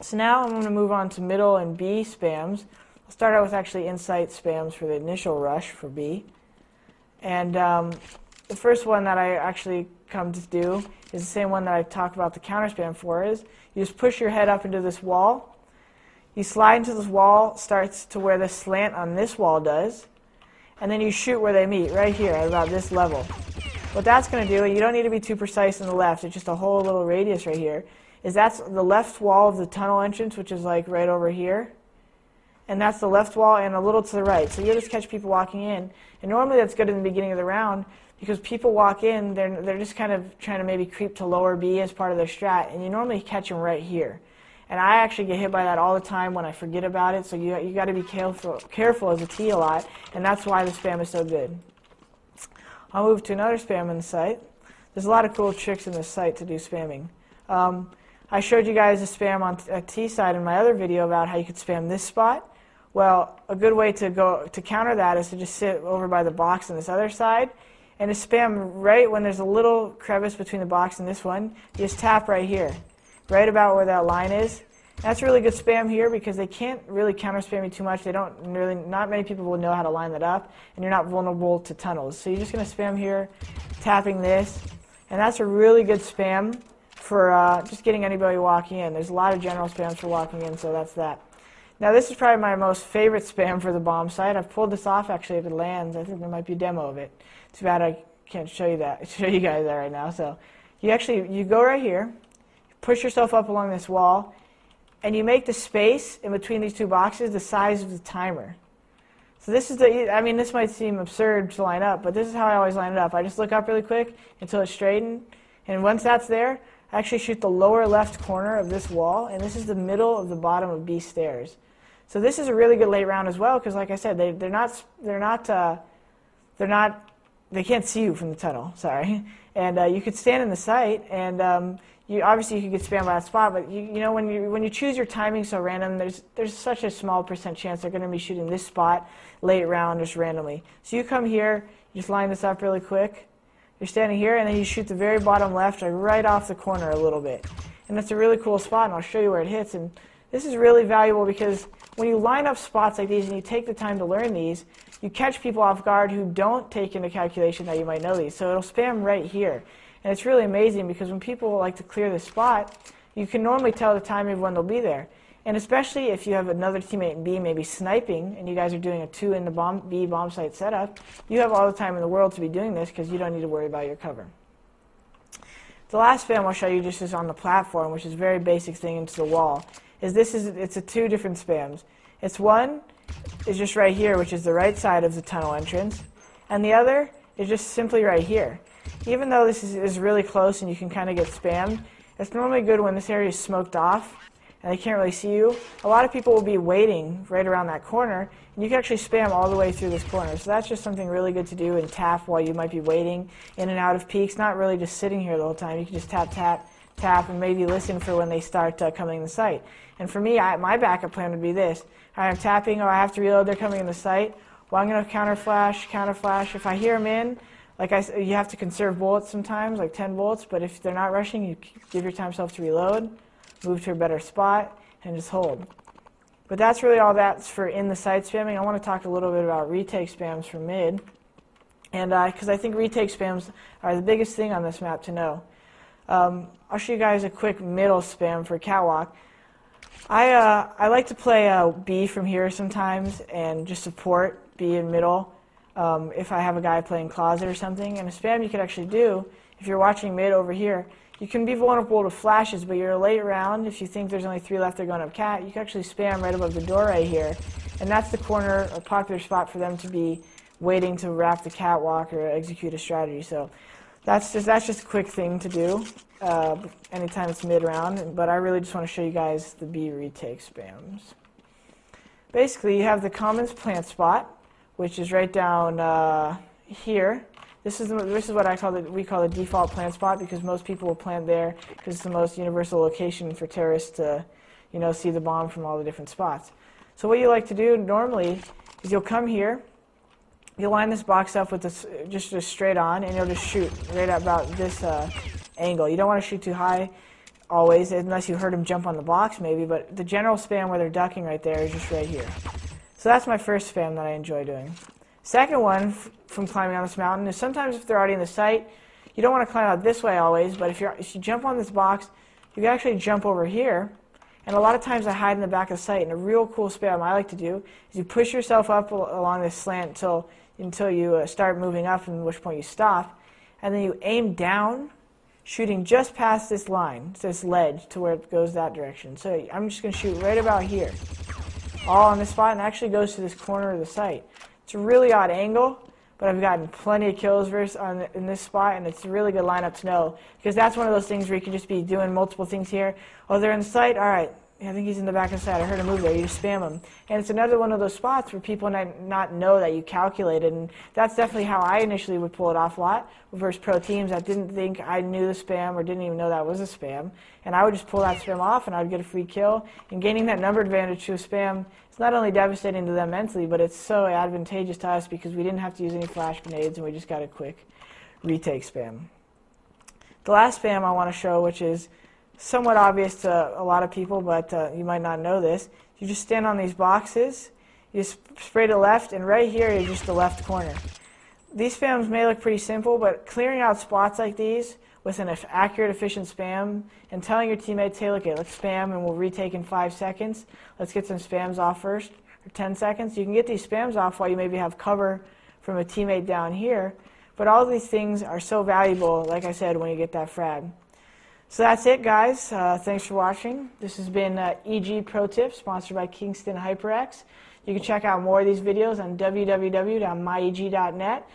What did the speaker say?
So now I'm going to move on to middle and B spams. I'll start out with actually insight spams for the initial rush for B. And the first one that I actually come to do is the same one that I talked about the counter spam for, is you just push your head up into this wall. You slide into this wall, starts to where the slant on this wall does, and then you shoot where they meet, right here at about this level. What that's going to do, and you don't need to be too precise on the left, it's just a whole little radius right here, is that's the left wall of the tunnel entrance, which is like right over here. And that's the left wall and a little to the right. So you'll just catch people walking in. And normally that's good in the beginning of the round because people walk in, they're just kind of trying to maybe creep to lower B as part of their strat, and you normally catch them right here. And I actually get hit by that all the time when I forget about it, so you got to be careful as a T a lot, and that's why the spam is so good. I'll move to another spam in the site. There's a lot of cool tricks in this site to do spamming. I showed you guys the spam on a T side in my other video about how you could spam this spot. Well, a good way to counter that is to just sit over by the box on this other side and to spam right when there's a little crevice between the box and this one. You just tap right here, right about where that line is. That's really good spam here because they can't really counter spam you too much. Not many people will know how to line that up, and you're not vulnerable to tunnels. So you're just going to spam here, tapping this, and that's a really good spam for just getting anybody walking in. There's a lot of general spams for walking in, so that's that. Now this is probably my most favorite spam for the bomb site. I've pulled this off actually if it lands. I think there might be a demo of it. Too bad I can't show you guys that right now. So you go right here, push yourself up along this wall, and you make the space in between these two boxes the size of the timer. So this is this might seem absurd to line up, but this is how I always line it up. I just look up really quick until it's straightened, and once that's there, I actually shoot the lower left corner of this wall, and this is the middle of the bottom of B stairs. So this is a really good late round as well because, like I said, they can't see you from the tunnel. Sorry, and you could stand in the site, and obviously you could get spammed by that spot. But when you choose your timing so random, there's such a small % chance they're going to be shooting this spot late round just randomly. So you come here, you just line this up really quick. You're standing here, and then you shoot the very bottom left, right off the corner a little bit, and that's a really cool spot. And I'll show you where it hits. And this is really valuable because when you line up spots like these and you take the time to learn these, you catch people off guard who don't take into calculation that you might know these. So it'll spam right here. And it's really amazing because when people like to clear the spot, you can normally tell the timing of when they'll be there. And especially if you have another teammate in B maybe sniping and you guys are doing a 2 in the B bomb site setup, you have all the time in the world to be doing this because you don't need to worry about your cover. The last spam I'll show you just is on the platform, which is a very basic thing into the wall. It's a 2 different spams. It's one is just right here, which is the right side of the tunnel entrance, and the other is just simply right here. Even though this is really close and you can kind of get spammed, it's normally good when this area is smoked off and they can't really see you. A lot of people will be waiting right around that corner, and you can actually spam all the way through this corner. So that's just something really good to do and tap while you might be waiting in and out of peaks, not really just sitting here the whole time. You can just tap, tap, tap, and maybe listen for when they start coming in the site. And for me, my backup plan would be this. I'm tapping, or I have to reload, they're coming in the site. Well, I'm going to counter flash. If I hear them in, you have to conserve bullets sometimes, like 10 bullets, but if they're not rushing, you give yourself to reload, move to a better spot, and just hold. But that's really all that's for in the site spamming. I want to talk a little bit about retake spams for mid, and because I think retake spams are the biggest thing on this map to know. I'll show you guys a quick middle spam for catwalk. I like to play B from here sometimes and just support B in middle if I have a guy playing closet or something. And a spam you could actually do, if you're watching mid over here, you can be vulnerable to flashes, but you're late round. If you think there's only 3 left, they're going up cat, you can actually spam right above the door right here. And that's the corner, a popular spot for them to be waiting to wrap the catwalk or execute a strategy. So that's just a quick thing to do anytime it's mid-round, but I really just want to show you guys the B retake spams. Basically, you have the commons plant spot, which is right down here. This is what we call the default plant spot because most people will plant there because it's the most universal location for terrorists to see the bomb from all the different spots. So what you like to do normally is you'll come here, you'll line this box up with this just straight on, and you'll just shoot right at about this angle. You don't want to shoot too high. always, unless you heard them jump on the box maybe, but the general spam where they're ducking right there is just right here. So that's my first spam that I enjoy doing. Second one from climbing on this mountain is sometimes if they're already in the site, you don't want to climb out this way always, but if you jump on this box, you can actually jump over here. And a lot of times I hide in the back of the site, and a real cool spam I like to do is you push yourself up along this slant until you start moving up, at which point you stop, and then you aim down, shooting just past this line, this ledge, to where it goes that direction. So I'm just going to shoot right about here, all on this spot, and it actually goes to this corner of the site. It's a really odd angle, but I've gotten plenty of kills in this spot, and it's a really good lineup to know, because that's one of those things where you can just be doing multiple things here. Oh, they're in the site? All right. I think he's in the back of the site. I heard him move there. You just spam him. And it's another one of those spots where people not know that you calculated, and that's definitely how I initially would pull it off a lot versus pro teams that didn't think I knew the spam or didn't even know that was a spam. And I would just pull that spam off, and I would get a free kill. And gaining that number advantage to a spam, it's not only devastating to them mentally, but it's so advantageous to us because we didn't have to use any flash grenades, and we just got a quick retake spam. The last spam I want to show, which is somewhat obvious to a lot of people, but you might not know this. You just stand on these boxes, you spray to left, and right here is just the left corner. These spams may look pretty simple, but clearing out spots like these with an accurate, efficient spam and telling your teammates, hey, look, let's spam and we'll retake in 5 seconds. Let's get some spams off first, or 10 seconds. You can get these spams off while you maybe have cover from a teammate down here, but all of these things are so valuable, like I said, when you get that frag. So that's it, guys. Thanks for watching. This has been EG Pro Tips, sponsored by Kingston HiperX. You can check out more of these videos on www.myeg.net.